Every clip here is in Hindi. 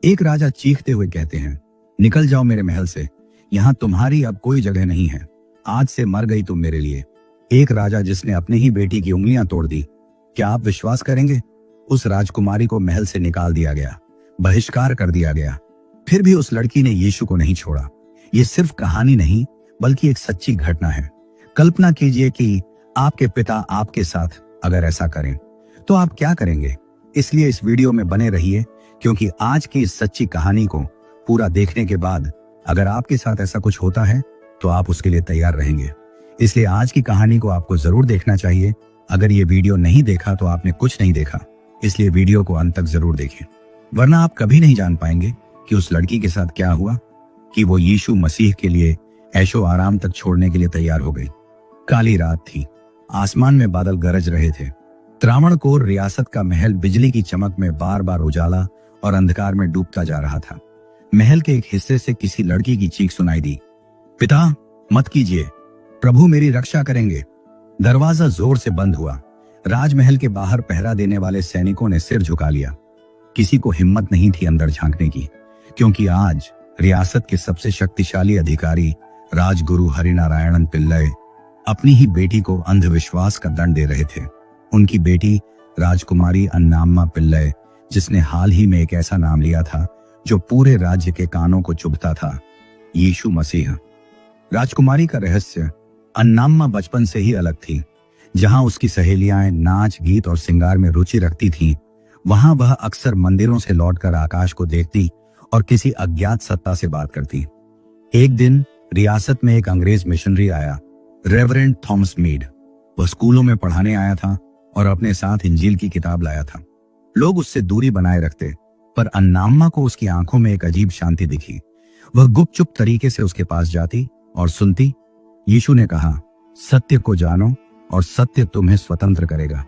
एक राजा चीखते हुए कहते हैं, निकल जाओ मेरे महल से, यहाँ तुम्हारी अब कोई जगह नहीं है, आज से मर गई तुम मेरे लिए। एक राजा जिसने अपनी ही बेटी की उंगलियां तोड़ दी, क्या आप विश्वास करेंगे? उस राजकुमारी को महल से निकाल दिया गया, बहिष्कार कर दिया गया। फिर भी उस लड़की ने यीशु को नहीं छोड़ा। ये सिर्फ कहानी नहीं बल्कि एक सच्ची घटना है। कल्पना कीजिए कि आपके पिता आपके साथ अगर ऐसा करें तो आप क्या करेंगे? इसलिए इस वीडियो में बने रहिए, क्योंकि आज की इस सच्ची कहानी को पूरा देखने के बाद अगर आपके साथ ऐसा कुछ होता है तो आप उसके लिए तैयार रहेंगे। इसलिए आज की कहानी को आपको जरूर देखना चाहिए। अगर ये वीडियो नहीं देखा तो आपने कुछ नहीं देखा, इसलिए वीडियो को अंत तक जरूर देखें, वरना आप कभी नहीं जान पाएंगे कि उस लड़की के साथ क्या हुआ कि वो यीशु मसीह के लिए ऐशो आराम तक छोड़ने के लिए तैयार हो गई। काली रात थी, आसमान में बादल गरज रहे थे। त्रावणकोर रियासत का महल बिजली की चमक में बार बार उजाला और अंधकार में डूबता जा रहा था। महल के एक हिस्से से किसी लड़की की चीख सुनाई दी, पिता मत कीजिए, प्रभु मेरी रक्षा करेंगे। दरवाजा जोर से बंद हुआ। राजमहल के बाहर पहरा देने वाले सैनिकों ने सिर झुका लिया। किसी को हिम्मत नहीं थी अंदर झांकने की, क्योंकि आज रियासत के सबसे शक्तिशाली अधिकारी राजगुरु हरिनारायणन पिल्लई अपनी ही बेटी को अंधविश्वास का दंड दे रहे थे। उनकी बेटी राजकुमारी अन्नाम्मा पिल्लई, जिसने हाल ही में एक ऐसा नाम लिया था जो पूरे राज्य के कानों को चुभता था, यीशु मसीह। राजकुमारी का रहस्य, अन्नाम्मा बचपन से ही अलग थी। जहां उसकी सहेलियां नाच, गीत और श्रृंगार में रुचि रखती थीं, वहां वह अक्सर मंदिरों से लौटकर आकाश को देखती और किसी अज्ञात सत्ता से बात करती। एक दिन रियासत में एक अंग्रेज मिशनरी आया, रेवरेंड थॉमस मीड। वह स्कूलों में पढ़ाने आया था और अपने साथ इंजील की किताब लाया था। लोग उससे दूरी बनाए रखते, पर अन्नाम्मा को उसकी आंखों में एक अजीब शांति दिखी। वह गुपचुप तरीके से उसके पास जाती और सुनती। यीशु ने कहा, सत्य को जानो और सत्य तुम्हें स्वतंत्र करेगा।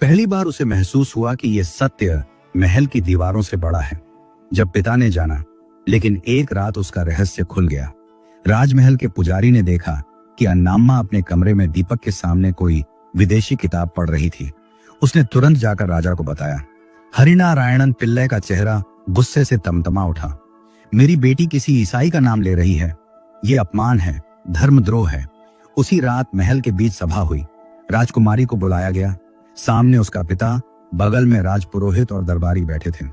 पहली बार उसे महसूस हुआ कि यह सत्य महल की दीवारों से बड़ा है। जब पिता ने जाना, लेकिन एक रात उसका रहस्य खुल गया। राजमहल के पुजारी ने देखा कि अन्नाम्मा अपने कमरे में दीपक के सामने कोई विदेशी किताब पढ़ रही थी। उसने तुरंत जाकर राजा को बताया। हरिनारायणन पिल्लई का चेहरा गुस्से से तमतमा उठा। मेरी बेटी किसी ईसाई का नाम ले रही है, ये अपमान है, धर्मद्रोह है। उसी रात महल के बीच सभा हुई। राजकुमारी को बुलाया गया। सामने उसका पिता, बगल में राजपुरोहित और दरबारी बैठे थे।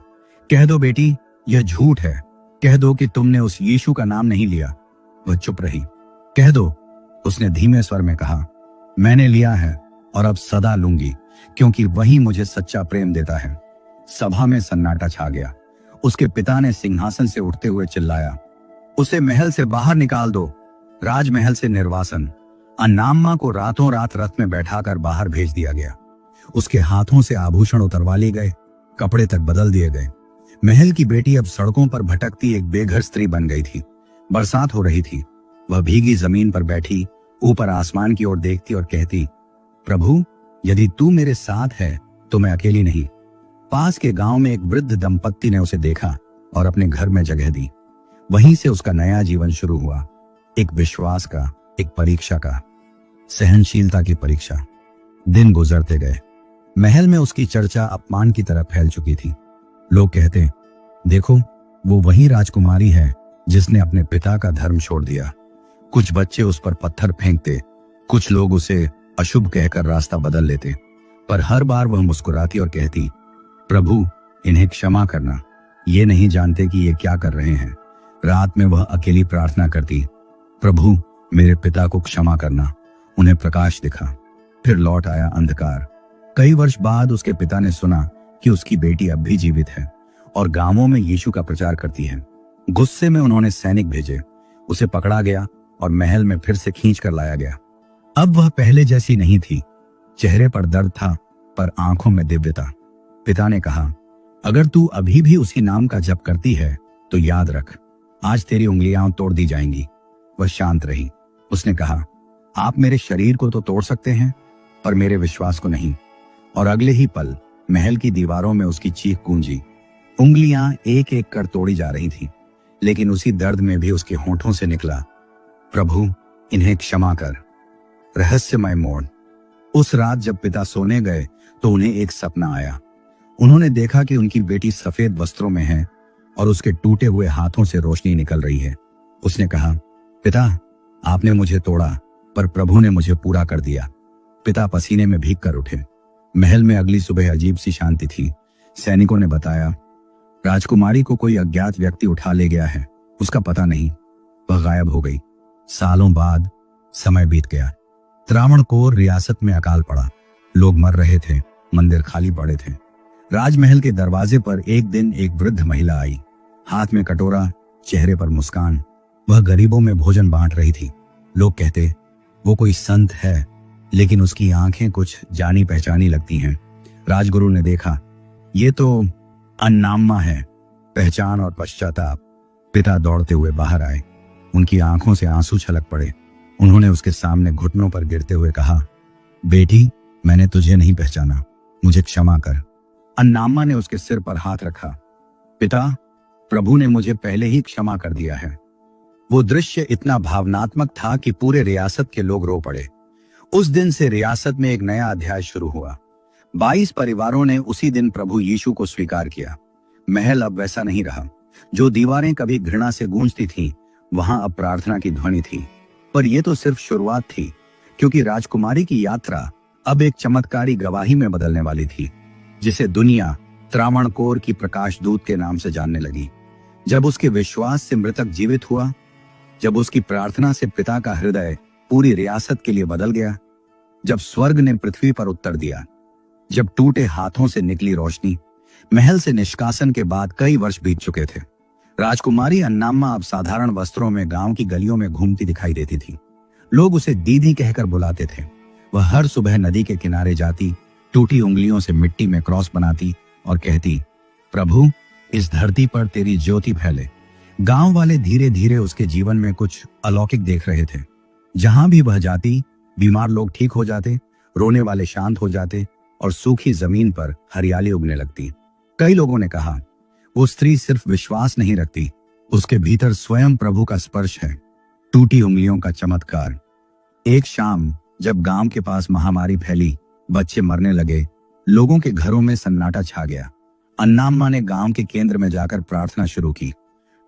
कह दो बेटी, यह झूठ है। कह दो कि तुमने उस यीशु का नाम नहीं लिया। वह चुप रही। कह दो, उसने धीमे स्वर में कहा, मैंने लिया है और अब सदा लूंगी, क्योंकि वही मुझे सच्चा प्रेम देता है। सभा में सन्नाटा छा गया। उसके पिता ने सिंहासन से उठते हुए चिल्लाया, उसे महल से बाहर निकाल दो, राजमहल से निर्वासन। अन्नाम्मा को रातों रात रथ में बैठाकर बाहर भेज दिया गया। उसके हाथों से आभूषण उतरवा लिए गए, कपड़े तक बदल दिए गए। महल की बेटी अब सड़कों पर भटकती एक बेघर स्त्री बन गई थी। बरसात हो रही थी। वह भीगी जमीन पर बैठी ऊपर आसमान की ओर देखती और कहती, प्रभु यदि तू मेरे साथ है तो मैं अकेली नहीं। पास के गांव में एक वृद्ध दंपत्ति ने उसे देखा और अपने घर में जगह दी। वहीं से उसका नया जीवन शुरू हुआ, एक विश्वास का, एक परीक्षा का, सहनशीलता की परीक्षा। दिन गुजरते गए। महल में उसकी चर्चा अपमान की तरह फैल चुकी थी। लोग कहते, देखो वो वही राजकुमारी है जिसने अपने पिता का धर्म छोड़ दिया। कुछ बच्चे उस पर पत्थर फेंकते, कुछ लोग उसे अशुभ कहकर रास्ता बदल लेते, पर हर बार वह मुस्कुराती और कहती, प्रभु इन्हें क्षमा करना, ये नहीं जानते कि ये क्या कर रहे हैं। रात में वह अकेली प्रार्थना करती, प्रभु मेरे पिता को क्षमा करना। उन्हें प्रकाश दिखा, फिर लौट आया अंधकार। कई वर्ष बाद उसके पिता ने सुना कि उसकी बेटी अब भी जीवित है और गांवों में यीशु का प्रचार करती है। गुस्से में उन्होंने सैनिक भेजे। उसे पकड़ा गया और महल में फिर से खींच कर लाया गया। अब वह पहले जैसी नहीं थी। चेहरे पर दर्द था, पर आंखों में दिव्यता। पिता ने कहा, अगर तू अभी भी उसी नाम का जप करती है तो याद रख, आज तेरी उंगलियां तोड़ दी जाएंगी। वह शांत रही। उसने कहा, आप मेरे शरीर को तो तोड़ सकते हैं, पर मेरे विश्वास को नहीं। और अगले ही पल महल की दीवारों में उसकी चीख गूंजी। उंगलियां एक एक कर तोड़ी जा रही थीं, लेकिन उसी दर्द में भी उसके होंठों से निकला, प्रभु इन्हें क्षमा कर। रहस्यमय मोड़। उस रात जब पिता सोने गए तो उन्हें एक सपना आया। उन्होंने देखा कि उनकी बेटी सफेद वस्त्रों में है, और उसके टूटे हुए हाथों से रोशनी निकल रही है। उसने कहा, पिता, आपने मुझे तोड़ा पर प्रभु ने मुझे पूरा कर दिया। पिता पसीने में भीग कर उठे। महल में अगली सुबह अजीब सी शांति थी। सैनिकों ने बताया, राजकुमारी को कोई अज्ञात व्यक्ति उठा ले गया है, उसका पता नहीं, वह गायब हो गई। सालों बाद समय बीत गया। त्रावणकोर रियासत में अकाल पड़ा। लोग मर रहे थे, मंदिर खाली पड़े थे। राजमहल के दरवाजे पर एक दिन एक वृद्ध महिला आई, हाथ में कटोरा, चेहरे पर मुस्कान। वह गरीबों में भोजन बांट रही थी। लोग कहते, वो कोई संत है, लेकिन उसकी आंखें कुछ जानी पहचानी लगती हैं। राजगुरु ने देखा, ये तो अन्नाम्मा है। पहचान और पश्चाताप। पिता दौड़ते हुए बाहर आए। उनकी आंखों से आंसू छलक पड़े। उन्होंने उसके सामने घुटनों पर गिरते हुए कहा, बेटी, मैंने तुझे नहीं पहचाना, मुझे क्षमा कर। अन्नाम्मा ने उसके सिर पर हाथ रखा। पिता, प्रभु ने मुझे पहले ही क्षमा कर दिया है। वो दृश्य इतना भावनात्मक था कि पूरे रियासत के लोग रो पड़े। उस दिन से रियासत में एक नया अध्याय शुरू हुआ। 22 परिवारों ने उसी दिन प्रभु यीशु को स्वीकार किया। महल अब वैसा नहीं रहा। जो दीवारें कभी घृणा से गूंजती थीं, वहां अब प्रार्थना की ध्वनि थी। पर यह तो सिर्फ शुरुआत थी, क्योंकि राजकुमारी की यात्रा अब एक चमत्कारी गवाही में बदलने वाली थी, जिसे दुनिया त्रावणकोर की प्रकाश दूत के नाम से जानने लगी। जब उसके विश्वास से मृतक जीवित हुआ, जब उसकी प्रार्थना से पिता का हृदय पूरी रियासत के लिए बदल गया, जब स्वर्ग ने पृथ्वी पर उत्तर दिया, जब टूटे हाथों से निकली रोशनी। महल से निष्कासन के बाद कई वर्ष बीत चुके थे। राजकुमारी अन्नाम्मा अब साधारण वस्त्रों में गांव की गलियों में घूमती दिखाई देती थी। लोग उसे दीदी कहकर बुलाते थे। वह हर सुबह नदी के किनारे जाती, टूटी उंगलियों से मिट्टी में क्रॉस बनाती और कहती, प्रभु, इस धरती पर तेरी ज्योति फैले। गांव वाले धीरे धीरे उसके जीवन में कुछ अलौकिक देख रहे थे। जहां भी वह जाती, बीमार लोग ठीक हो जाते, रोने वाले शांत हो जाते और सूखी जमीन पर हरियाली उगने लगती। कई लोगों ने कहा, वो स्त्री सिर्फ विश्वास नहीं रखती, उसके भीतर स्वयं प्रभु का स्पर्श है। टूटी उंगलियों का चमत्कार। एक शाम जब गांव के पास महामारी फैली, बच्चे मरने लगे, लोगों के घरों में सन्नाटा छा गया। अन्नाम्मा ने गांव के केंद्र में जाकर प्रार्थना शुरू की।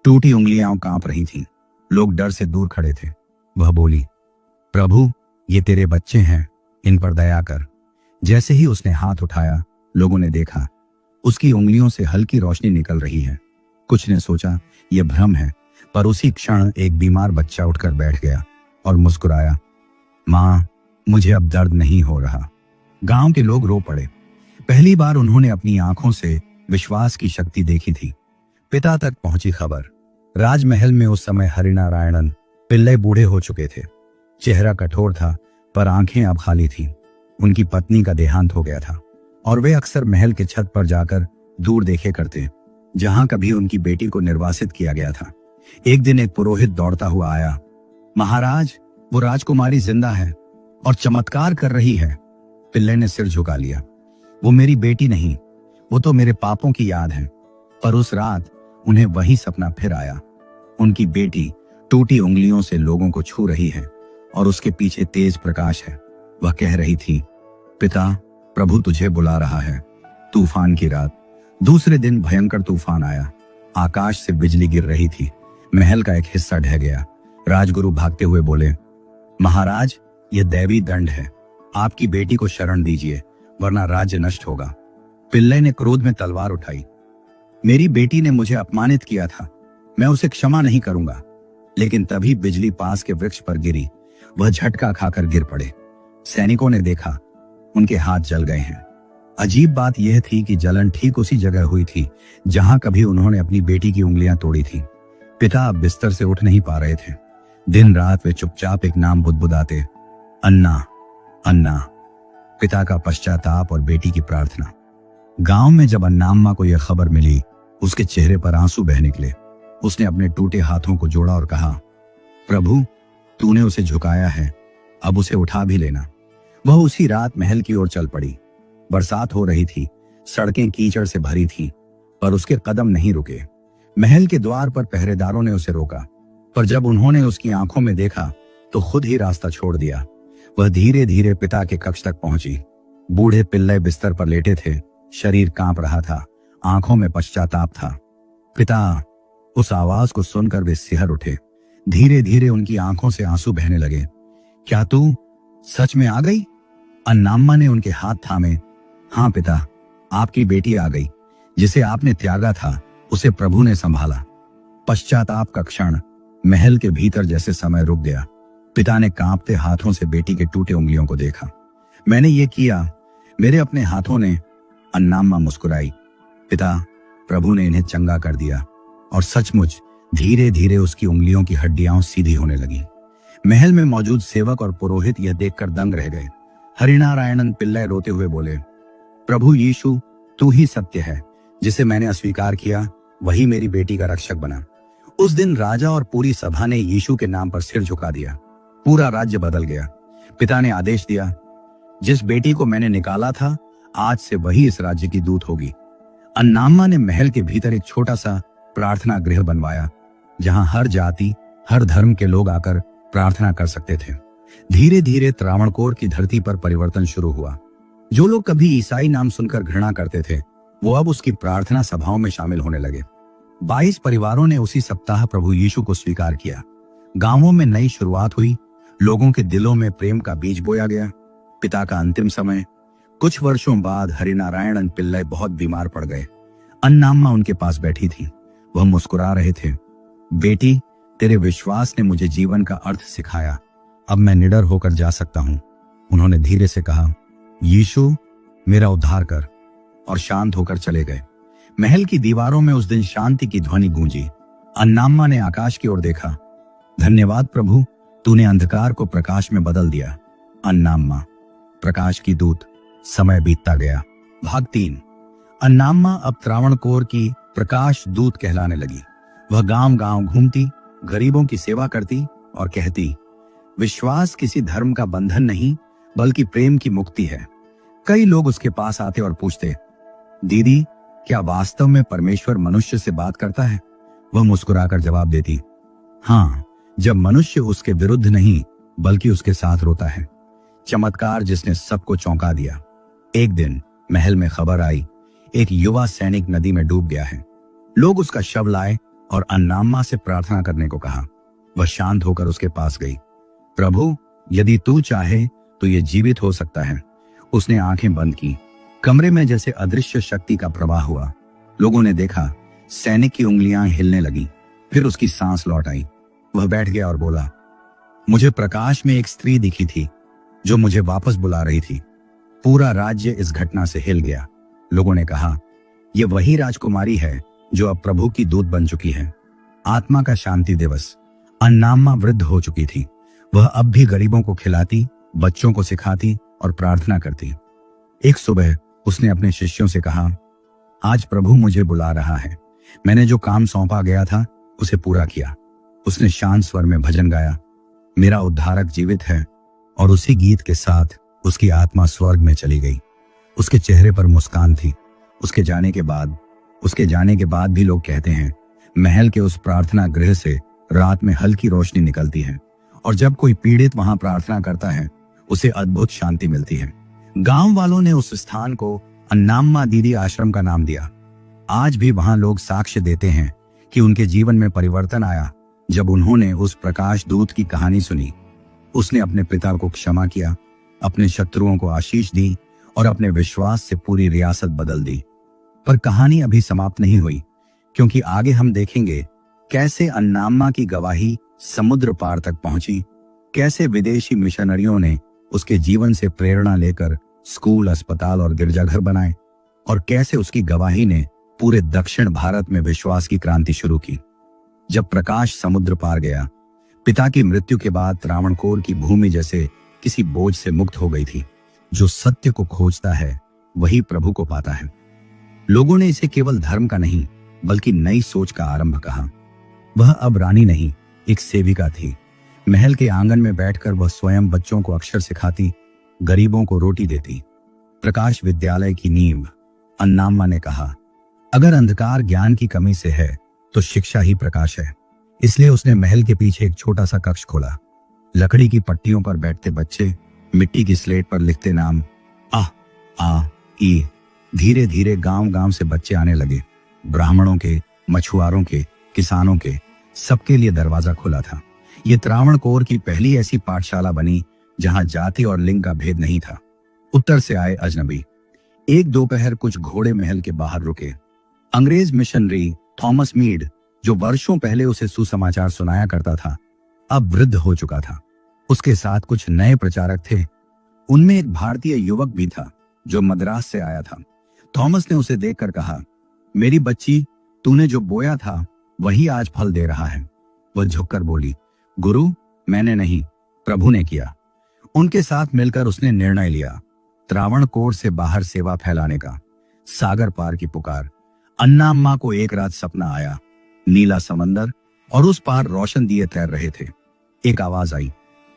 टूटी उंगलियां कांप रही थीं। लोग डर से दूर खड़े थे। वह बोली, प्रभु, ये तेरे बच्चे हैं, इन पर दया कर। जैसे ही उसने हाथ उठाया, लोगों ने देखा उसकी उंगलियों से हल्की रोशनी निकल रही है। कुछ ने सोचा यह भ्रम है, पर उसी क्षण एक बीमार बच्चा उठकर बैठ गया और मुस्कुराया, माँ, मुझे अब दर्द नहीं हो रहा। गांव के लोग रो पड़े। पहली बार उन्होंने अपनी आंखों से विश्वास की शक्ति देखी थी। पिता तक पहुंची खबर। राजमहल में उस समय हरिनारायणन पिल्ले बूढ़े हो चुके थे। चेहरा कठोर था, पर आंखें अब खाली थीं। उनकी पत्नी का देहांत हो गया था और वे अक्सर महल के छत पर जाकर दूर देखे करते, जहां कभी उनकी बेटी को निर्वासित किया गया था। एक दिन एक पुरोहित दौड़ता हुआ आया, महाराज, वो राजकुमारी जिंदा है और चमत्कार कर रही है। पिल्ले ने सिर झुका लिया। वो मेरी बेटी नहीं, वो तो मेरे पापों की याद है। पर उस रात उन्हें वही सपना फिर आया। उनकी बेटी टूटी उंगलियों से लोगों को छू रही है और उसके पीछे तेज प्रकाश है। वह कह रही थी, पिता, प्रभु तुझे बुला रहा है। तूफान की रात। दूसरे दिन भयंकर तूफान आया। आकाश से बिजली गिर रही थी। महल का एक हिस्सा ढह गया। राजगुरु भागते हुए बोले, महाराज, यह दैवी दंड है। आपकी बेटी को शरण दीजिए, वरना राज्य नष्ट होगा। पिल्ले ने क्रोध में तलवार उठाई। मेरी बेटी ने मुझे अपमानित किया था, मैं उसे क्षमा नहीं करूंगा। लेकिन तभी बिजली पास के वृक्ष पर गिरी। वह झटका खाकर गिर पड़े। सैनिकों ने देखा, उनके हाथ जल गए हैं। अजीब बात यह थी कि जलन ठीक उसी जगह हुई थी जहां कभी उन्होंने अपनी बेटी की उंगलियां तोड़ी थी। पिता अब बिस्तर से उठ नहीं पा रहे थे। दिन रात वे चुपचाप एक नाम बुदबुदाते, अन्ना, अन्ना। पिता का पश्चाताप और बेटी की प्रार्थना। गांव में जब अन्नाम्मा को यह खबर मिली, उसके चेहरे पर आंसू बह निकले। उसने अपने टूटे हाथों को जोड़ा और कहा, प्रभु, तूने उसे झुकाया है, अब उसे उठा भी लेना। वह उसी रात महल की ओर चल पड़ी। बरसात हो रही थी, सड़कें कीचड़ से भरी थीं, पर उसके कदम नहीं रुके। महल के द्वार पर पहरेदारों ने उसे रोका, पर जब उन्होंने उसकी आंखों में देखा तो खुद ही रास्ता छोड़ दिया। वह धीरे धीरे पिता के कक्ष तक पहुंची। बूढ़े पिल्ले बिस्तर पर लेटे थे। शरीर कांप रहा था, आंखों में पश्चाताप था। पिता, उस आवाज को सुनकर वे सिहर उठे। धीरे धीरे उनकी आंखों से आंसू बहने लगे। क्या तू सच में आ गई? अन्नाम्मा ने उनके हाथ थामे। हाँ पिता, आपकी बेटी आ गई। जिसे आपने त्यागा था उसे प्रभु ने संभाला। पश्चाताप का क्षण महल के भीतर जैसे समय रुक गया। पिता ने कांपते हाथों से बेटी के टूटे उंगलियों को देखा। मैंने ये किया, मेरे अपने हाथों ने। अन्नाम्मा मुस्कुराई। पिता, प्रभु ने इन्हें चंगा कर दिया। और सचमुच धीरे धीरे उसकी उंगलियों की हड्डियां सीधी होने लगी। महल में मौजूद सेवक और पुरोहित यह देखकर दंग रह गए। हरिनारायणन पिल्लई रोते हुए बोले, प्रभु यीशु, तू ही सत्य है। जिसे मैंने अस्वीकार किया वही मेरी बेटी का रक्षक बना। उस दिन राजा और पूरी सभा ने यीशु के नाम पर सिर झुका दिया। पूरा राज्य बदल गया। पिता ने आदेश दिया, जिस बेटी को मैंने निकाला था आज से वही इस राज्य की दूत होगी। अन्नाम्मा ने महल के भीतर एक छोटा सा प्रार्थना गृह बनवाया, जहां हर जाति, हर धर्म के लोग आकर प्रार्थना कर सकते थे। धीरे धीरे त्रावणकोर की धरती पर परिवर्तन शुरू हुआ। जो लोग कभी ईसाई नाम सुनकर घृणा करते थे, वो अब उसकी प्रार्थना सभाओं में शामिल होने लगे। 22 परिवारों ने उसी सप्ताह प्रभु यीशु को स्वीकार किया। गांवों में नई शुरुआत हुई। लोगों के दिलों में प्रेम का बीज बोया गया। पिता का अंतिम समय। कुछ वर्षों बाद हरिनारायणन पिल्लई बहुत बीमार पड़ गए। अन्नाम्मा उनके पास बैठी थी। वह मुस्कुरा रहे थे। बेटी, तेरे विश्वास ने मुझे जीवन का अर्थ सिखाया। अब मैं निडर होकर जा सकता हूं। उन्होंने धीरे से कहा, यीशु, मेरा उद्धार कर। और शांत होकर चले गए। महल की दीवारों में उस दिन शांति की ध्वनि गूंजी। अन्नाम्मा ने आकाश की ओर देखा। धन्यवाद प्रभु, तूने अंधकार को प्रकाश में बदल दिया। अन्नाम्मा, प्रकाश की दूत। समय बीतता गया। भाग 3। अन्नाम्मा अब त्रावणकोर की प्रकाश दूत कहलाने लगी। वह गांव गांव घूमती, गरीबों की सेवा करती और कहती, विश्वास किसी धर्म का बंधन नहीं बल्कि प्रेम की मुक्ति है। कई लोग उसके पास आते और पूछते, दीदी, क्या वास्तव में परमेश्वर मनुष्य से बात करता है? वह मुस्कुराकर जवाब देती, हाँ, जब मनुष्य उसके विरुद्ध नहीं बल्कि उसके साथ रोता है। चमत्कार जिसने सबको चौंका दिया। एक दिन महल में खबर आई, एक युवा सैनिक नदी में डूब गया है। लोग उसका शव लाए और अन्नाम्मा से प्रार्थना करने को कहा। वह शांत होकर उसके पास गई। प्रभु, यदि तू चाहे तो ये जीवित हो सकता है। उसने आंखें बंद की। कमरे में जैसे अदृश्य शक्ति का प्रवाह हुआ। लोगों ने देखा, सैनिक की उंगलियां हिलने लगी। फिर उसकी सांस लौट आई। वह बैठ गया और बोला, मुझे प्रकाश में एक स्त्री दिखी थी जो मुझे वापस बुला रही थी। पूरा राज्य इस घटना से हिल गया। लोगों ने कहा, यह वही राजकुमारी है जो अब प्रभु की दूत बन चुकी है। आत्मा का शांति दिवस। अन्नाम्मा वृद्ध हो चुकी थी। वह अब भी गरीबों को खिलाती, बच्चों को सिखाती और प्रार्थना करती। एक सुबह उसने अपने शिष्यों से कहा, आज प्रभु मुझे बुला रहा है। मैंने जो काम सौंपा गया था उसे पूरा किया। उसने शांत स्वर में भजन गाया, मेरा उद्धारक जीवित है। और उसी गीत के साथ उसकी आत्मा स्वर्ग में चली गई। उसके चेहरे पर मुस्कान थी। उसके जाने के बाद भी लोग कहते हैं, महल के उस प्रार्थना गृह से रात में हल्की रोशनी निकलती है और जब कोई पीड़ित वहां प्रार्थना करता है उसे अद्भुत शांति मिलती है। गांव वालों ने उस स्थान को अन्नाम्मा दीदी आश्रम का नाम दिया। आज भी वहां लोग साक्ष्य देते हैं कि उनके जीवन में परिवर्तन आया जब उन्होंने उस प्रकाश दूत की कहानी सुनी। उसने अपने पिता को क्षमा किया, अपने शत्रुओं को आशीष दी और अपने विश्वास से पूरी रियासत बदल दी। पर कहानी अभी समाप्त नहीं हुई, क्योंकि आगे हम देखेंगे कैसे अन्नाम्मा की गवाही समुद्र पार तक पहुंची, कैसे विदेशी मिशनरियों ने उसके जीवन से प्रेरणा लेकर स्कूल, अस्पताल और गिरजाघर बनाए और कैसे उसकी गवाही ने पूरे दक्षिण भारत में विश्वास की क्रांति शुरू की। जब प्रकाश समुद्र पार गया, पिता की मृत्यु के बाद त्रावणकोर की भूमि जैसे किसी बोझ से मुक्त हो गई थी। जो सत्य को खोजता है वही प्रभु को पाता है। लोगों ने इसे केवल धर्म का नहीं बल्कि नई सोच का आरंभ कहा। वह अब रानी नहीं, एक सेविका थी। महल के आंगन में बैठकर वह स्वयं बच्चों को अक्षर सिखाती, गरीबों को रोटी देती। प्रकाश विद्यालय की नींव। अन्नाम्मा ने कहा, अगर अंधकार ज्ञान की कमी से है तो शिक्षा ही प्रकाश है। इसलिए उसने महल के पीछे एक छोटा सा कक्ष खोला। लकड़ी की पट्टियों पर बैठते बच्चे मिट्टी की स्लेट पर लिखते नाम आ आ ई। धीरे धीरे गांव गांव से बच्चे आने लगे। ब्राह्मणों के, मछुआरों के, किसानों के, सबके लिए दरवाजा खुला था। ये त्रावणकोर की पहली ऐसी पाठशाला बनी जहां जाति और लिंग का भेद नहीं था। उत्तर से आए अजनबी एक दोपहर कुछ घोड़े महल के बाहर रुके। अंग्रेज मिशनरी थॉमस मीड, जो वर्षों पहले उसे सुसमाचार सुनाया करता था, अब वृद्ध हो चुका था। उसके साथ कुछ नए प्रचारक थे। उनमें एक भारतीय युवक भी था जो मद्रास से आया था। थॉमस ने उसे देखकर कहा, मेरी बच्ची, तूने जो बोया था वही आज फल दे रहा है। वह झुककर बोली, गुरु, मैंने नहीं, प्रभु ने किया। उनके साथ मिलकर उसने निर्णय लिया, त्रावणकोर से बाहर सेवा फैलाने का। सागर पार की पुकार। अन्ना अम्मा को एक रात सपना आया, नीला समंदर और उस पार रोशन दिए तैर रहे थे। एक आवाज आई,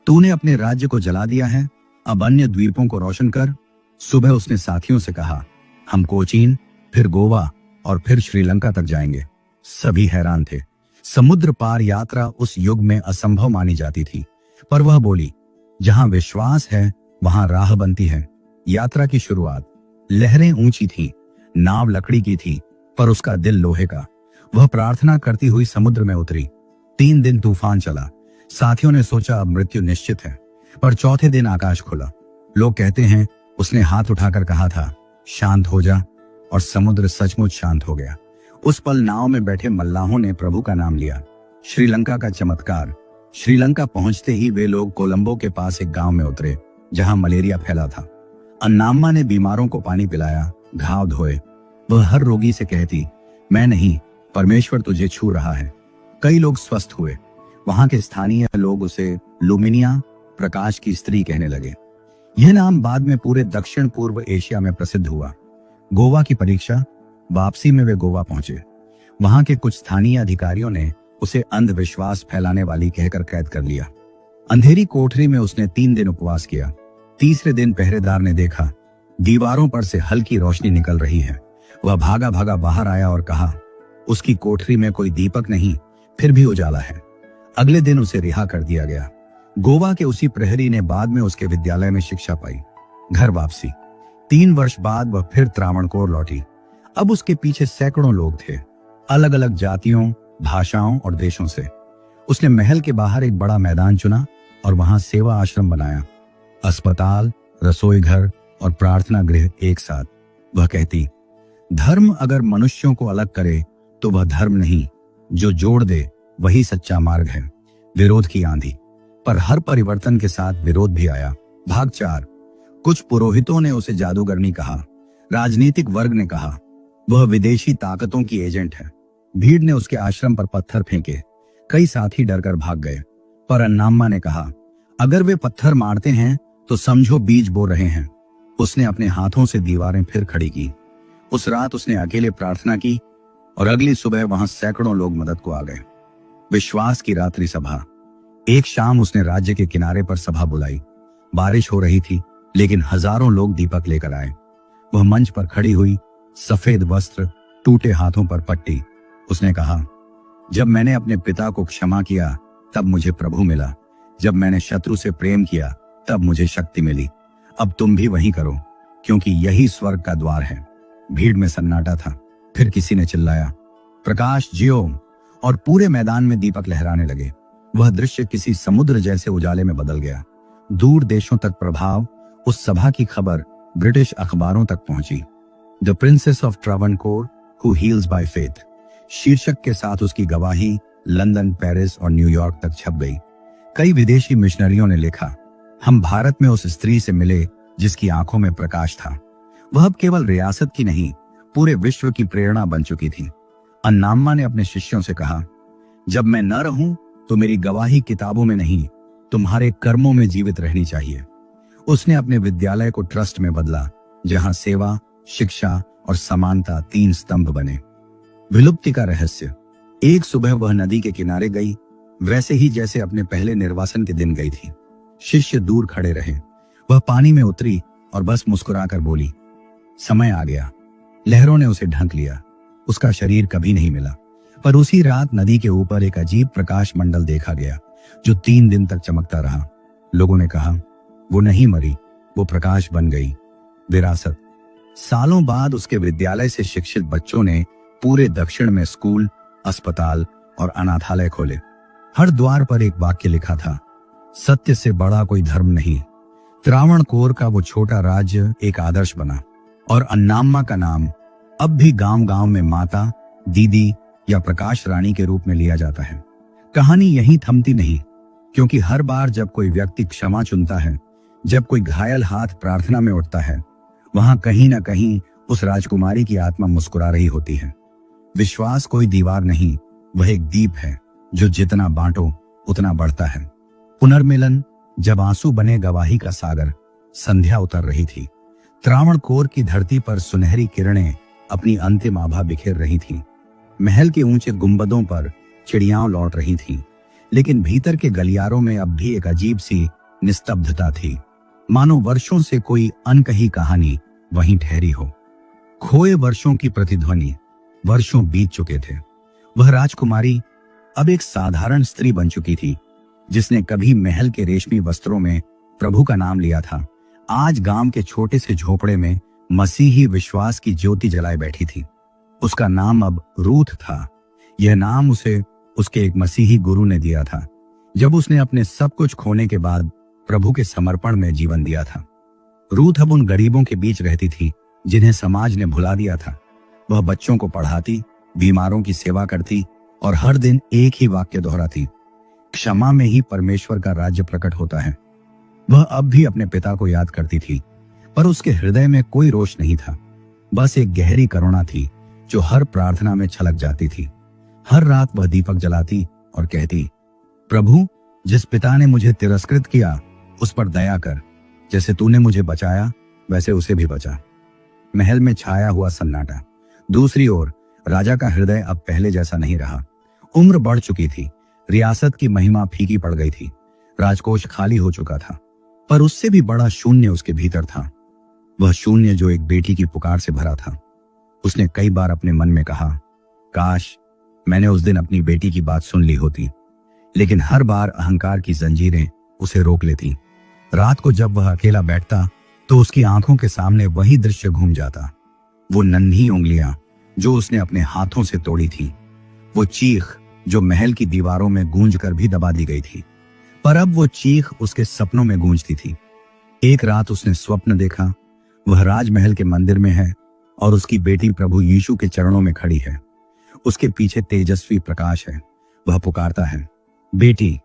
तूने अपने राज्य को जला दिया है, अब अन्य द्वीपों को रोशन कर। सुबह उसने साथियों से कहा, हम कोचीन, फिर गोवा और फिर श्रीलंका तक जाएंगे। सभी हैरान थे। समुद्र पार यात्रा उस युग में असंभव मानी जाती थी, पर वह बोली, जहां विश्वास है वहां राह बनती है। यात्रा की शुरुआत। लहरें ऊंची थी, नाव लकड़ी की थी, पर उसका दिल लोहे का। वह प्रार्थना करती हुई समुद्र में उतरी। 3 दिन तूफान चला। साथियों ने सोचा अब मृत्यु निश्चित है, पर चौथे दिन आकाश खुला। लोग कहते हैं उसने हाथ उठाकर कहा था, शांत हो जा, और समुद्र सचमुच शांत हो गया। उस पल नाव में बैठे मल्लाहों ने प्रभु का नाम लिया। श्रीलंका का चमत्कार। श्रीलंका पहुंचते ही वे लोग कोलंबो के पास एक गांव में उतरे जहां मलेरिया फैला था। अन्नाम्मा ने बीमारों को पानी पिलाया, घाव धोए। वह हर रोगी से कहती, मैं नहीं, परमेश्वर तुझे छू रहा है। कई लोग स्वस्थ हुए। वहां के स्थानीय लोग उसे लुमिनिया, प्रकाश की स्त्री, कहने लगे। यह नाम बाद में पूरे दक्षिण पूर्व एशिया में प्रसिद्ध हुआ। गोवा की परीक्षा। वापसी में वे गोवा पहुंचे। वहां के कुछ स्थानीय अधिकारियों ने उसे अंधविश्वास फैलाने वाली कहकर कैद कर लिया। अंधेरी कोठरी में उसने 3 दिन उपवास किया। तीसरे दिन पहरेदार ने देखा, दीवारों पर से हल्की रोशनी निकल रही है। वह भागा भागा बाहर आया और कहा, उसकी कोठरी में कोई दीपक नहीं, फिर भी उजाला है। अगले दिन उसे रिहा कर दिया गया। गोवा के उसी प्रहरी ने बाद में उसके विद्यालय में शिक्षा पाई। घर वापसी। 3 वर्ष बाद वह फिर त्रावणकोर लौटी। अब उसके पीछे सैकड़ों लोग थे, अलग अलग जातियों, भाषाओं और देशों से। उसने महल के बाहर एक बड़ा मैदान चुना और वहां सेवा आश्रम बनाया। अस्पताल, रसोई घर और प्रार्थना गृह एक साथ। वह कहती, धर्म अगर मनुष्यों को अलग करे तो वह धर्म नहीं, जो जोड़ दे वही सच्चा मार्ग है। विरोध की आंधी। पर हर परिवर्तन के साथ विरोध भी आया। भाग 4। कुछ पुरोहितों ने उसे जादूगरनी कहा। राजनीतिक वर्ग ने कहा वह विदेशी ताकतों की एजेंट है। भीड़ ने उसके आश्रम पर पत्थर फेंके। कई साथी डरकर भाग गए, पर अन्नाम्मा ने कहा, अगर वे पत्थर मारते हैं तो समझो बीज बो रहे हैं। उसने अपने हाथों से दीवारें फिर खड़ी की। उस रात उसने अकेले प्रार्थना की और अगली सुबह वहां सैकड़ों लोग मदद को आ गए। विश्वास की रात्रि सभा। एक शाम उसने राज्य के किनारे पर सभा बुलाई। बारिश हो रही थी, लेकिन हजारों लोग दीपक लेकर आए। वह मंच पर खड़ी हुई, सफेद वस्त्र, टूटे हाथों पर पट्टी। उसने कहा, जब मैंने अपने पिता को क्षमा किया तब मुझे प्रभु मिला। जब मैंने शत्रु से प्रेम किया तब मुझे शक्ति मिली। अब तुम भी वही करो, क्योंकि यही स्वर्ग का द्वार है। भीड़ में सन्नाटा था। फिर किसी ने चिल्लाया, प्रकाश जियो, और पूरे मैदान में दीपक लहराने लगे। वह दृश्य किसी समुद्र जैसे उजाले में बदल गया। दूर देशों तक प्रभाव। उस सभा की खबर ब्रिटिश अखबारों तक पहुंची। The princess of Travancore who heals by faith शीर्षक के साथ उसकी गवाही लंदन, पेरिस और न्यूयॉर्क तक छप गई। कई विदेशी मिशनरियों ने लिखा, हम भारत में उस स्त्री से मिले जिसकी आंखों में प्रकाश था। वह अब केवल रियासत की नहीं, पूरे विश्व की प्रेरणा बन चुकी थी। अन्नाम्मा ने अपने शिष्यों से कहा, जब मैं न रहूं तो मेरी गवाही किताबों में नहीं, तुम्हारे कर्मों में जीवित रहनी चाहिए। उसने अपने विद्यालय को ट्रस्ट में बदला, जहां सेवा, शिक्षा और समानता 3 स्तंभ बने। विलुप्ति का रहस्य। एक सुबह वह नदी के किनारे गई, वैसे ही जैसे अपने पहले निर्वासन के दिन गई थी। शिष्य दूर खड़े रहे। वह पानी में उतरी और बस मुस्कुराकर बोली, समय आ गया। लहरों ने उसे ढक लिया। उसका शरीर कभी नहीं मिला, पर उसी रात नदी के ऊपर एक अजीब प्रकाश मंडल देखा गया, जो 3 दिन तक चमकता रहा। लोगों ने कहा, वो नहीं मरी, वो प्रकाश बन गई। विरासत। सालों बाद उसके विद्यालय से शिक्षित बच्चों ने पूरे दक्षिण में स्कूल अस्पताल और अनाथालय खोले। हर द्वार पर एक वाक्य लिखा था, सत्य से बड़ा कोई धर्म नहीं। त्रावणकोर का वो छोटा राज्य एक आदर्श बना और अन्नाम्मा का नाम अब भी गांव गांव में माता, दीदी या प्रकाश रानी के रूप में लिया जाता है। कहानी यहीं थमती नहीं, क्योंकि हर बार जब कोई व्यक्ति क्षमा चुनता है, जब कोई घायल हाथ प्रार्थना में उठता है, वहां कहीं ना कहीं उस राजकुमारी की आत्मा मुस्कुरा रही होती है। विश्वास कोई दीवार नहीं, वह एक दीप है जो जितना बांटो उतना बढ़ता है। पुनर्मिलन, जब आंसू बने गवाही का सागर, संध्या उतर रही थी। त्रावणकोर की धरती पर सुनहरी किरणें अपनी अंतिम आभा बिखेर रही थीं। महल के ऊंचे गुंबदों पर चिड़ियां लौट रही थीं, लेकिन भीतर के गलियारों में अब भी एक अजीब सी निस्तब्धता थी, मानो वर्षों से कोई अनकही कहानी वहीं ठहरी हो। खोए वर्षों की प्रतिध्वनि, वर्षों बीत चुके थे। वह राजकुमारी अब एक साधारण स्त्री बन चुकी थी, जिसने कभी महल के रेशमी वस्त्रों में प्रभु का नाम लिया था, आज गांव के छोटे से झोपड़े में मसीही विश्वास की ज्योति जलाए बैठी थी। उसका नाम अब रूथ था। यह नाम उसे उसके एक मसीही गुरु ने दिया था, जब उसने अपने सब कुछ खोने के बाद प्रभु के समर्पण में जीवन दिया था। रूथ अब उन गरीबों के बीच रहती थी जिन्हें समाज ने भुला दिया था। वह बच्चों को पढ़ाती, बीमारों की सेवा करती और हर दिन एक ही वाक्य दोहराती, क्षमा में ही परमेश्वर का राज्य प्रकट होता है। वह अब भी अपने पिता को याद करती थी, पर उसके हृदय में कोई रोष नहीं था, बस एक गहरी करुणा थी जो हर प्रार्थना में छलक जाती थी। हर रात वह दीपक जलाती और कहती, प्रभु, जिस पिता ने मुझे तिरस्कृत किया उस पर दया कर, जैसे तूने मुझे बचाया वैसे उसे भी बचा। महल में छाया हुआ सन्नाटा। दूसरी ओर राजा का हृदय अब पहले जैसा नहीं रहा। उम्र बढ़ चुकी थी, रियासत की महिमा फीकी पड़ गई थी, राजकोष खाली हो चुका था, पर उससे भी बड़ा शून्य उसके भीतर था। वह शून्य जो एक बेटी की पुकार से भरा था। उसने कई बार अपने मन में कहा, काश मैंने उस दिन अपनी बेटी की बात सुन ली होती, लेकिन हर बार अहंकार की जंजीरें उसे रोक लेती। रात को जब वह अकेला बैठता तो उसकी आंखों के सामने वही दृश्य घूम जाता, वो नन्ही उंगलियां जो उसने अपने हाथों से तोड़ी थी, वो चीख जो महल की दीवारों में गूंज कर भी दबा दी गई थी, पर अब वो चीख उसके सपनों में गूंजती थी। एक रात उसने स्वप्न देखा, वह राजमहल के मंदिर में है और उसकी बेटी प्रभु यीशु के चरणों में खड़ी है। उसके पीछे तेजस्वी प्रकाश है। वह पुकारता है, बेटी,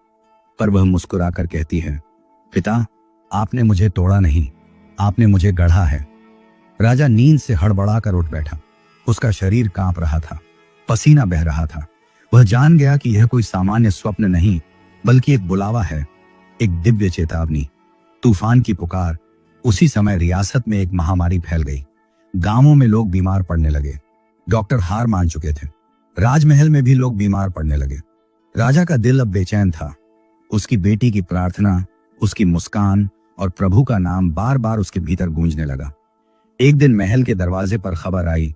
पर वह मुस्कुराकर कहती है, पिता, आपने मुझे तोड़ा नहीं, आपने मुझे गढ़ा है। राजा नींद से हड़बड़ाकर उठ बैठा। उसका शरीर कांप रहा था, पसीना बह रहा था। वह जान गया कि यह कोई सामान्य स्वप्न नहीं, बल्कि एक बुलावा है, एक दिव्य चेतावनी। तूफान की पुकार। उसी समय रियासत में एक महामारी फैल गई। गांवों में लोग बीमार पड़ने लगे। डॉक्टर हार मान चुके थे। राजमहल में भी लोग बीमार पड़ने लगे। राजा का दिल अब बेचैन था। उसकी बेटी की प्रार्थना, उसकी मुस्कान और प्रभु का नाम बार बार उसके भीतर गूंजने लगा। एक दिन महल के दरवाजे पर खबर आई,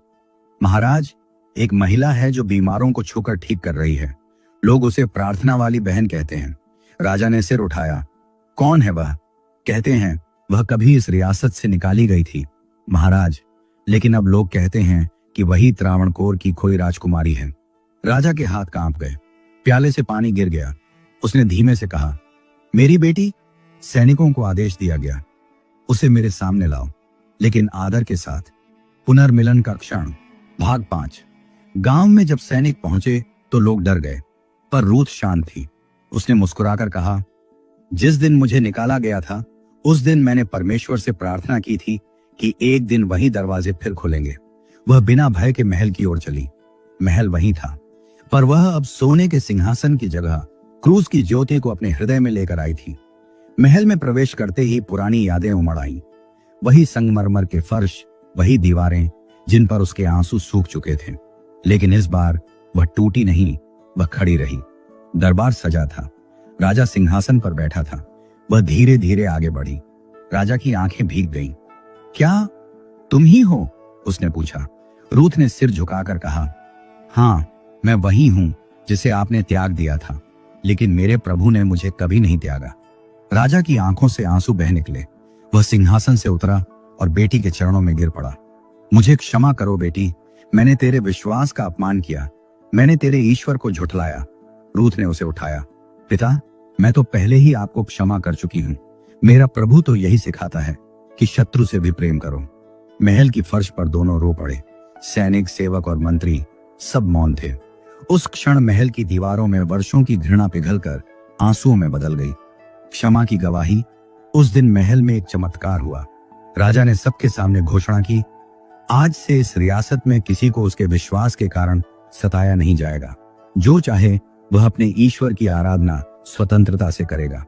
महाराज, एक महिला है जो बीमारों को छूकर ठीक कर रही है। लोग उसे प्रार्थना वाली बहन कहते हैं। राजा ने सिर उठाया। कौन है वह? कहते हैं वह कभी इस रियासत से निकाली गई थी महाराज, लेकिन अब लोग कहते हैं कि वही त्रावणकोर की खोई राजकुमारी है। राजा के हाथ कांप गए। प्याले से पानी गिर गया। उसने धीमे से कहा, मेरी बेटी? सैनिकों को आदेश दिया गया, उसे मेरे सामने लाओ, लेकिन आदर के साथ। पुनर्मिलन का क्षण। भाग 5। गांव में जब सैनिक पहुंचे तो लोग डर गए, पर रूथ शांत थी। उसने मुस्कुराकर कहा, जिस दिन मुझे निकाला गया था उस दिन मैंने परमेश्वर से प्रार्थना की थी कि एक दिन वही दरवाजे फिर खुलेंगे। वह बिना भय के महल की ओर चली। महल वही था, पर वह अब सोने के सिंहासन की जगह क्रूस की ज्योति को अपने हृदय में लेकर आई थी। महल में प्रवेश करते ही पुरानी यादें उमड़ आईं। वही संगमरमर के फर्श, वही दीवारें जिन पर उसके आंसू सूख चुके थे, लेकिन इस बार वह टूटी नहीं, वह खड़ी रही। दरबार सजा था। राजा सिंहासन पर बैठा था। वह धीरे धीरे आगे बढ़ी। राजा की आंखें भीग गईं। क्या तुम ही हो? उसने पूछा। रूथ ने सिर झुकाकर कहा, हाँ, मैं वही हूं जिसे आपने त्याग दिया था, लेकिन मेरे प्रभु ने मुझे कभी नहीं त्यागा। राजा की आंखों से आंसू बह निकले। वह सिंहासन से उतरा और बेटी के चरणों में गिर पड़ा। मुझे क्षमा करो बेटी, मैंने तेरे विश्वास का अपमान किया। मैंने तेरे ईश्वर को झुठलाया। रूथ ने उसे उठाया। पिता, मैं तो पहले ही आपको क्षमा कर चुकी हूं। मेरा प्रभु तो यही सिखाता है कि शत्रु से भी प्रेम करो। महल की फर्श पर दोनों रो पड़े। सैनिक, सेवक और मंत्री सब मौन थे। उस क्षण महल की दीवारों में वर्षों की घृणा पिघलकर आंसुओं में बदल गई। क्षमा की गवाही। उस दिन महल में एक चमत्कार हुआ। राजा ने सबके सामने घोषणा की, आज से इस रियासत में किसी को उसके विश्वास के कारण सताया नहीं जाएगा। जो चाहे वह अपने ईश्वर की आराधना स्वतंत्रता से करेगा।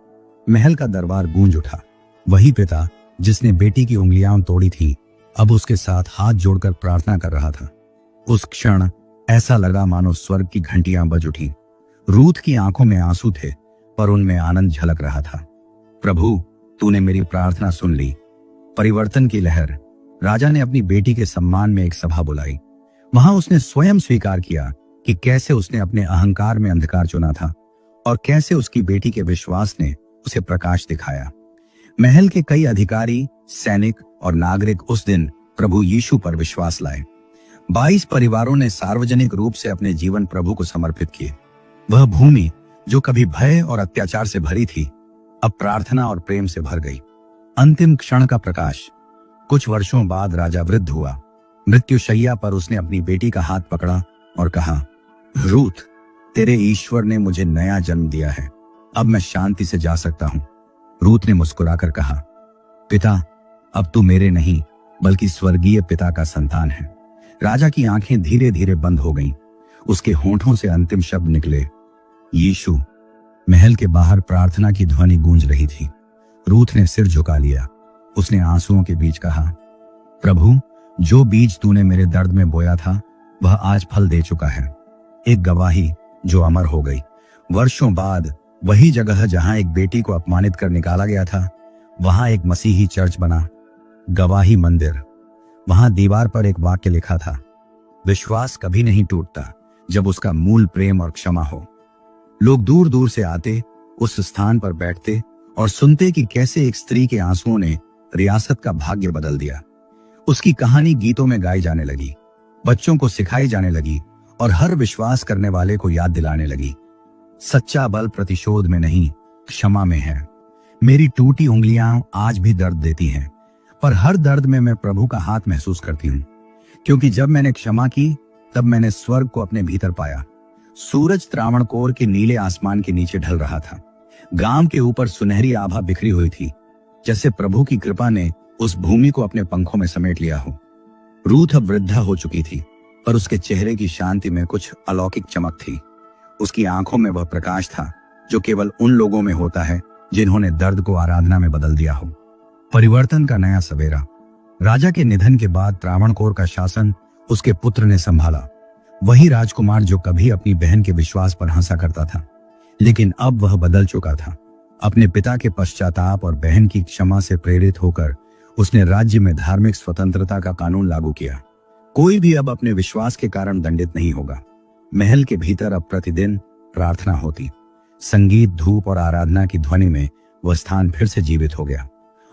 महल का दरबार गूंज उठा। वही पिता जिसने बेटी की उंगलियां तोड़ी थी, अब उसके साथ हाथ जोड़कर प्रार्थना कर रहा था। उस क्षण ऐसा लगा मानो स्वर्ग की घंटियां बज उठी। रूथ की आंखों में आंसू थे, पर उनमें आनंद झलक रहा था। प्रभु, तूने मेरी प्रार्थना सुन ली। परिवर्तन की लहर। राजा ने अपनी बेटी के सम्मान में एक सभा बुलाई। वहां उसने स्वयं स्वीकार किया कि कैसे उसने अपने अहंकार में अंधकार चुना था और कैसे उसकी बेटी के विश्वास ने उसे प्रकाश दिखाया। महल के कई अधिकारी, सैनिक और नागरिक उस दिन प्रभु यीशु पर विश्वास लाए। 22 परिवारों ने सार्वजनिक रूप से अपने जीवन प्रभु को समर्पित किए। वह भूमि जो कभी भय और अत्याचार से भरी थी, अब प्रार्थना और प्रेम से भर गई। अंतिम क्षण का प्रकाश। कुछ वर्षों बाद राजा वृद्ध हुआ। मृत्युशैया पर उसने अपनी बेटी का हाथ पकड़ा और कहा, रूथ, तेरे ईश्वर ने मुझे नया जन्म दिया है। अब मैं शांति से जा सकता हूं। रूथ ने मुस्कुराकर कहा, पिता, अब तू मेरे नहीं बल्कि स्वर्गीय पिता का संतान है। राजा की आंखें धीरे धीरे बंद हो गईं। उसके होंठों से अंतिम शब्द निकले, यीशु। महल के बाहर प्रार्थना की ध्वनि गूंज रही थी। रूथ ने सिर झुका लिया। उसने आंसुओं के बीच कहा, प्रभु, जो बीज तूने मेरे दर्द में बोया था वह आज फल दे चुका है। एक गवाही जो अमर हो गई। वर्षों बाद वही जगह जहां एक बेटी को अपमानित कर निकाला गया था, वहां एक मसीही चर्च बना। गवाही मंदिर। वहां दीवार पर एक वाक्य लिखा था, विश्वास कभी नहीं टूटता जब उसका मूल प्रेम और क्षमा हो। लोग दूर दूर से आते, उस स्थान पर बैठते और सुनते कि कैसे एक स्त्री के आंसुओं ने रियासत का भाग्य बदल दिया। उसकी कहानी गीतों में गाई जाने लगी, बच्चों को सिखाई जाने लगी और हर विश्वास करने वाले को याद दिलाने लगी, सच्चा बल प्रतिशोध में नहीं, क्षमा में है। मेरी टूटी उंगलियां आज भी दर्द देती हैं, पर हर दर्द में मैं प्रभु का हाथ महसूस करती हूं, क्योंकि जब मैंने क्षमा की तब मैंने स्वर्ग को अपने भीतर पाया। सूरज त्रावणकोर के नीले आसमान के नीचे ढल रहा था। गांव के ऊपर सुनहरी आभा बिखरी हुई थी, जैसे प्रभु की कृपा ने उस भूमि को अपने पंखों में समेट लिया हो। रूथ अब वृद्धा हो चुकी थी, पर उसके चेहरे की शांति में कुछ अलौकिक चमक थी। उसकी आंखों में वह प्रकाश था जो केवल उन लोगों में होता है जिन्होंने दर्द को आराधना में बदल दिया हो। परिवर्तन का नया सवेरा। राजा के निधन के बाद त्रावणकोर का शासन उसके पुत्र ने संभाला। वही राजकुमार जो कभी अपनी बहन के विश्वास पर हंसा करता था, लेकिन अब वह बदल चुका था। अपने पिता के पश्चाताप और बहन की क्षमा से प्रेरित होकर उसने राज्य में धार्मिक स्वतंत्रता का कानून लागू किया। कोई भी अब अपने विश्वास के कारण दंडित नहीं होगा। महल के भीतर अब प्रतिदिन प्रार्थना होती। संगीत, धूप और आराधना की ध्वनि में वह स्थान फिर से जीवित हो गया।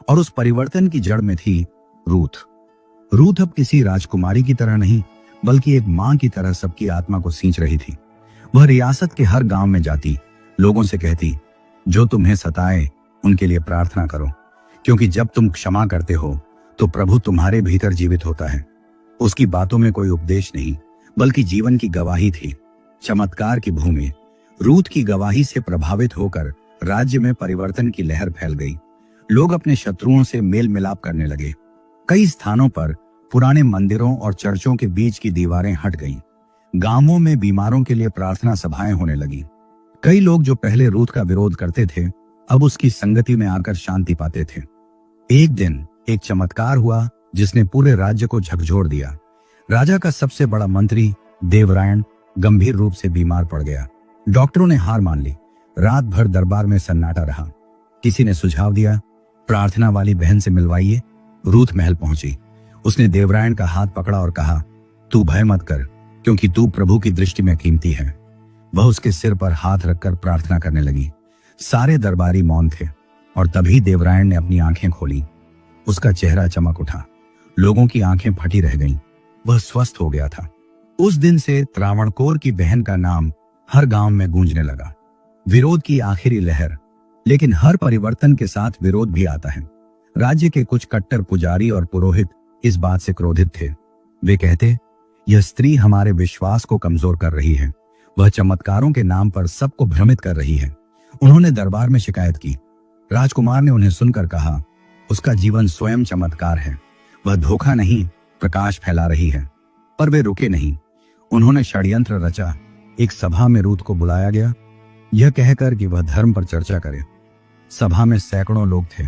और उस परिवर्तन की जड़ में थी रूथ। रूथ अब किसी राजकुमारी की तरह नहीं, बल्कि एक मां की तरह सबकी आत्मा को सींच रही थी। वह रियासत के हर गांव में जाती, लोगों से कहती, जो तुम्हें सताए उनके लिए प्रार्थना करो, क्योंकि जब तुम क्षमा करते हो तो प्रभु तुम्हारे भीतर जीवित होता है। उसकी बातों में कोई उपदेश नहीं, बल्कि जीवन की गवाही थी। चमत्कार की भूमि। रूथ की गवाही से प्रभावित होकर राज्य में परिवर्तन की लहर फैल गई। लोग अपने शत्रुओं से मेल मिलाप करने लगे। कई स्थानों पर पुराने मंदिरों और चर्चों के बीच की दीवारें हट गईं। गांवों में बीमारों के लिए प्रार्थना सभाएं होने लगी। कई लोग जो पहले रूथ का विरोध करते थे, अब उसकी संगति में आकर शांति पाते थे। एक दिन एक चमत्कार हुआ जिसने पूरे राज्य को झकझोर दिया। राजा का सबसे बड़ा मंत्री देवरायण गंभीर रूप से बीमार पड़ गया। डॉक्टरों ने हार मान ली। रात भर दरबार में सन्नाटा रहा। किसी ने सुझाव दिया, प्रार्थना वाली बहन से मिलवाइए। रूथ महल पहुंची। उसने देवरायण का हाथ पकड़ा और कहा, तू भय मत कर, क्योंकि तू प्रभु की दृष्टि में कीमती है। वह उसके सिर पर हाथ रखकर प्रार्थना करने लगी। सारे दरबारी मौन थे और तभी देवरायण ने अपनी आंखें खोली। उसका चेहरा चमक उठा। लोगों की आंखें फटी रह गईं। वह स्वस्थ हो गया था। उस दिन से त्रावणकोर की बहन का नाम हर गांव में गूंजने लगा। विरोध की आखिरी लहर, लेकिन हर परिवर्तन के साथ विरोध भी आता है। राज्य के कुछ कट्टर पुजारी और पुरोहित इस बात से क्रोधित थे। वे कहते, यह स्त्री हमारे विश्वास को कमजोर कर रही है, वह चमत्कारों के नाम पर सबको भ्रमित कर रही है। उन्होंने दरबार में शिकायत की। राजकुमार ने उन्हें सुनकर कहा, उसका जीवन स्वयं चमत्कार है, वह धोखा नहीं प्रकाश फैला रही है। पर वे रुके नहीं। उन्होंने षड्यंत्र रचा। एक सभा में रूत को बुलाया गया, यह कहकर कि वह धर्म पर चर्चा करे। सभा में सैकड़ों लोग थे।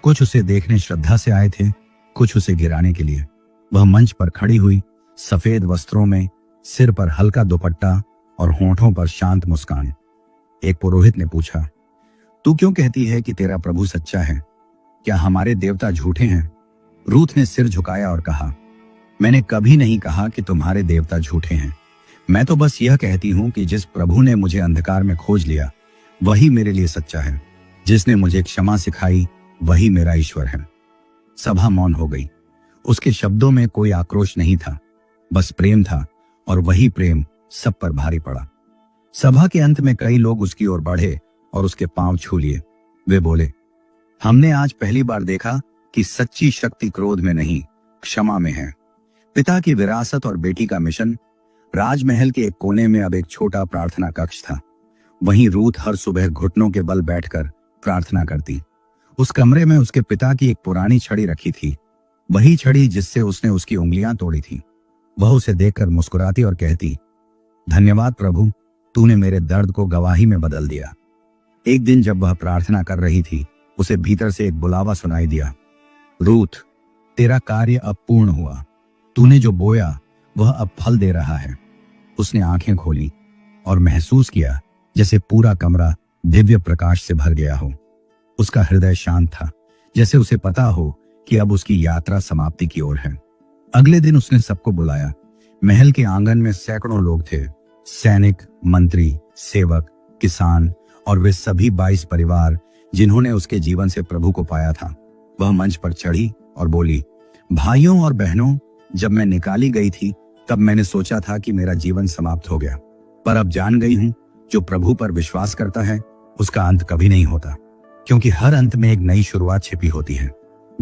कुछ उसे देखने श्रद्धा से आए थे, कुछ उसे गिराने के लिए। वह मंच पर खड़ी हुई, सफेद वस्त्रों में, सिर पर हल्का दुपट्टा और होंठों पर शांत मुस्कान। एक पुरोहित ने पूछा, तू क्यों कहती है कि तेरा प्रभु सच्चा है? क्या हमारे देवता झूठे हैं? रूथ ने सिर झुकाया और कहा, मैंने कभी नहीं कहा कि तुम्हारे देवता झूठे हैं। मैं तो बस यह कहती हूं कि जिस प्रभु ने मुझे अंधकार में खोज लिया वही मेरे लिए सच्चा है। जिसने मुझे क्षमा सिखाई वही मेरा ईश्वर है। सभा मौन हो गई। उसके शब्दों में कोई आक्रोश नहीं था, बस प्रेम था, और वही प्रेम सब पर भारी पड़ा। सभा के अंत में कई लोग उसकी ओर बढ़े और उसके पांव छू लिए। वे बोले, हमने आज पहली बार देखा कि सच्ची शक्ति क्रोध में नहीं, क्षमा में है। पिता की विरासत और बेटी का मिशन। राजमहल के एक कोने में अब एक छोटा प्रार्थना कक्ष था। वहीं रूथ हर सुबह घुटनों के बल बैठकर प्रार्थना करती। उस कमरे में उसके पिता की एक पुरानी छड़ी रखी थी, वही छड़ी जिससे उसने उसकी उंगलियां तोड़ी थी। वह उसे देखकर मुस्कुराती और कहती, धन्यवाद प्रभु, तूने मेरे दर्द को गवाही में बदल दिया। एक दिन जब वह प्रार्थना कर रही थी, उसे भीतर से एक बुलावा सुनाई दिया, रूथ, तेरा कार्य अब पूर्ण हुआ। तूने जो बोया वह अब फल दे रहा है। उसने आंखें खोली और महसूस किया जैसे पूरा कमरा दिव्य प्रकाश से भर गया हो। उसका हृदय शांत था, जैसे उसे पता हो कि अब उसकी यात्रा समाप्ति की ओर है। अगले दिन उसने सबको बुलाया। महल के आंगन में सैकड़ों लोग थे, सैनिक, मंत्री, सेवक, किसान और वे सभी 22 परिवार जिन्होंने उसके जीवन से प्रभु को पाया था। वह मंच पर चढ़ी और बोली, भाइयों और बहनों, जब मैं निकाली गई थी तब मैंने सोचा था कि मेरा जीवन समाप्त हो गया, पर अब जान गई हूं जो प्रभु पर विश्वास करता है उसका अंत कभी नहीं होता, क्योंकि हर अंत में एक नई शुरुआत छिपी होती है।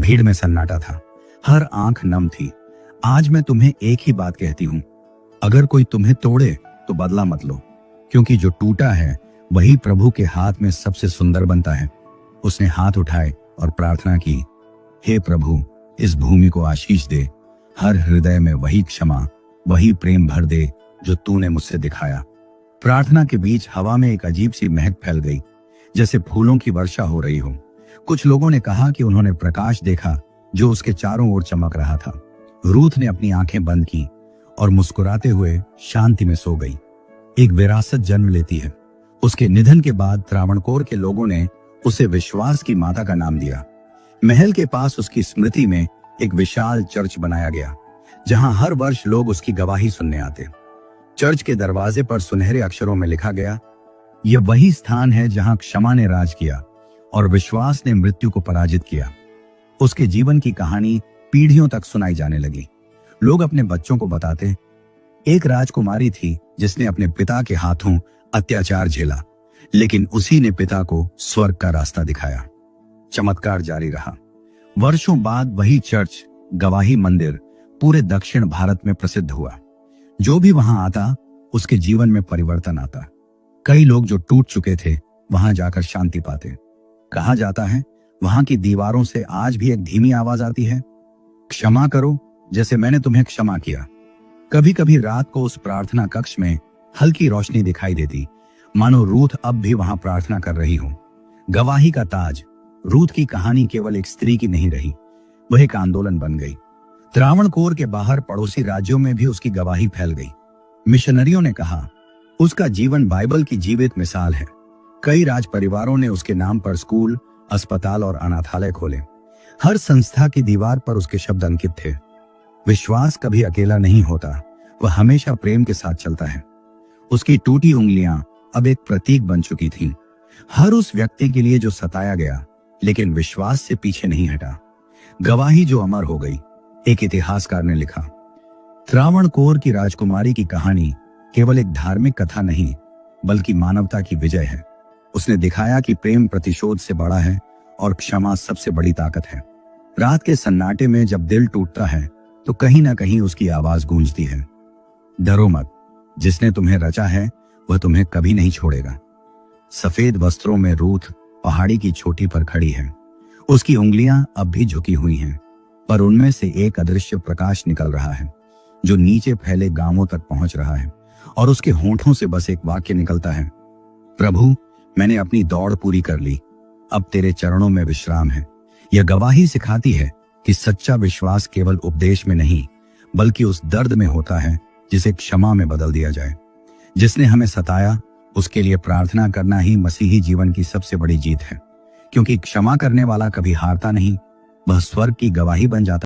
भीड़ में सन्नाटा था, हर आंख नम थी। आज मैं तुम्हें एक ही बात कहती हूं, अगर कोई तुम्हें तोड़े तो बदला मत लो, क्योंकि जो टूटा है वही प्रभु के हाथ में सबसे सुंदर बनता है। उसने हाथ उठाए और प्रार्थना की, हे प्रभु, इस भूमि को आशीष दे, हर हृदय में वही क्षमा, वही प्रेम भर दे जो तूने मुझसे दिखाया। प्रार्थना के बीच हवा में एक अजीब सी महक फैल गई, जैसे फूलों की वर्षा हो रही हो। कुछ लोगों ने कहा कि उन्होंने प्रकाश देखा जो उसके चारों ओर चमक रहा था। रूथ ने अपनी आंखें बंद की और मुस्कुराते हुए शांति में सो गई। एक विरासत जन्म लेती है। उसके निधन के बाद त्रावणकोर के लोगों ने उसे विश्वास की माता का नाम दिया। महल के पास उसकी स्मृति में एक विशाल चर्च बनाया गया, जहां हर वर्ष लोग उसकी गवाही सुनने आते। चर्च के दरवाजे पर सुनहरे अक्षरों में लिखा गया, यह वही स्थान है जहां क्षमा ने राज किया और विश्वास ने मृत्यु को पराजित किया। उसके जीवन की कहानी पीढ़ियों तक सुनाई जाने लगी। लोग अपने बच्चों को बताते, एक राजकुमारी थी जिसने अपने पिता के हाथों अत्याचार झेला, लेकिन उसी ने पिता को स्वर्ग का रास्ता दिखाया। चमत्कार जारी रहा। वर्षों बाद वही चर्च, गवाही मंदिर पूरे दक्षिण भारत में प्रसिद्ध हुआ। जो भी वहां आता उसके जीवन में परिवर्तन आता। कई लोग जो टूट चुके थे वहां जाकर शांति पाते। कहा जाता है वहां की दीवारों से आज भी एक धीमी आवाज आती है, क्षमा करो जैसे मैंने तुम्हें क्षमा किया। कभी कभी रात को उस प्रार्थना कक्ष में हल्की रोशनी दिखाई देती, मानो रूथ अब भी वहां प्रार्थना कर रही हो। गवाही का ताज। रूथ की कहानी केवल एक स्त्री की नहीं रही, वह एक आंदोलन बन गई। त्रावणकोर के बाहर पड़ोसी राज्यों में भी उसकी गवाही फैल गई। मिशनरियों ने कहा, उसका जीवन बाइबल की जीवित मिसाल है। कई राज परिवारों ने उसके नाम पर स्कूल, अस्पताल और अनाथालय खोले। हर संस्था की दीवार पर उसके शब्द अंकित थे, विश्वास कभी अकेला नहीं होता, वह हमेशा प्रेम के साथ चलता है। उसकी टूटी उंगलियां अब एक प्रतीक बन चुकी थीं, हर उस व्यक्ति के लिए जो सताया गया लेकिन विश्वास से पीछे नहीं हटा। गवाही जो अमर हो गई। एक इतिहासकार ने लिखा, त्रावणकोर की राजकुमारी की कहानी केवल एक धार्मिक कथा नहीं, बल्कि मानवता की विजय है। उसने दिखाया कि प्रेम प्रतिशोध से बड़ा है और क्षमा सबसे बड़ी ताकत है। रात के सन्नाटे में जब दिल टूटता है तो कहीं ना कहीं उसकी आवाज गूंजती है, डरो मत, जिसने तुम्हें रचा है वह तुम्हें कभी नहीं छोड़ेगा। सफेद वस्त्रों में रूथ पहाड़ी की चोटी पर खड़ी है। उसकी उंगलियां अब भी झुकी हुई हैं, पर उनमें से एक अदृश्य प्रकाश निकल रहा है जो नीचे फैले गांवों तक पहुंच रहा है। और उसके होंठों से बस एक वाक्य निकलता है, प्रभु, मैंने अपनी दौड़ पूरी कर ली, अब तेरे चरणों में विश्राम है। यह गवाही सिखाती है कि सच्चा विश्वास केवल उपदेश में नहीं, बल्कि उस दर्द में होता है जिसे क्षमा में बदल दिया जाए। जिसने हमें सताया उसके लिए प्रार्थना करना ही मसीही जीवन की सबसे बड़ी जीत है, क्योंकि क्षमा करने वाला कभी हारता नहीं, वह स्वर्ग की गवाही बन जाता है।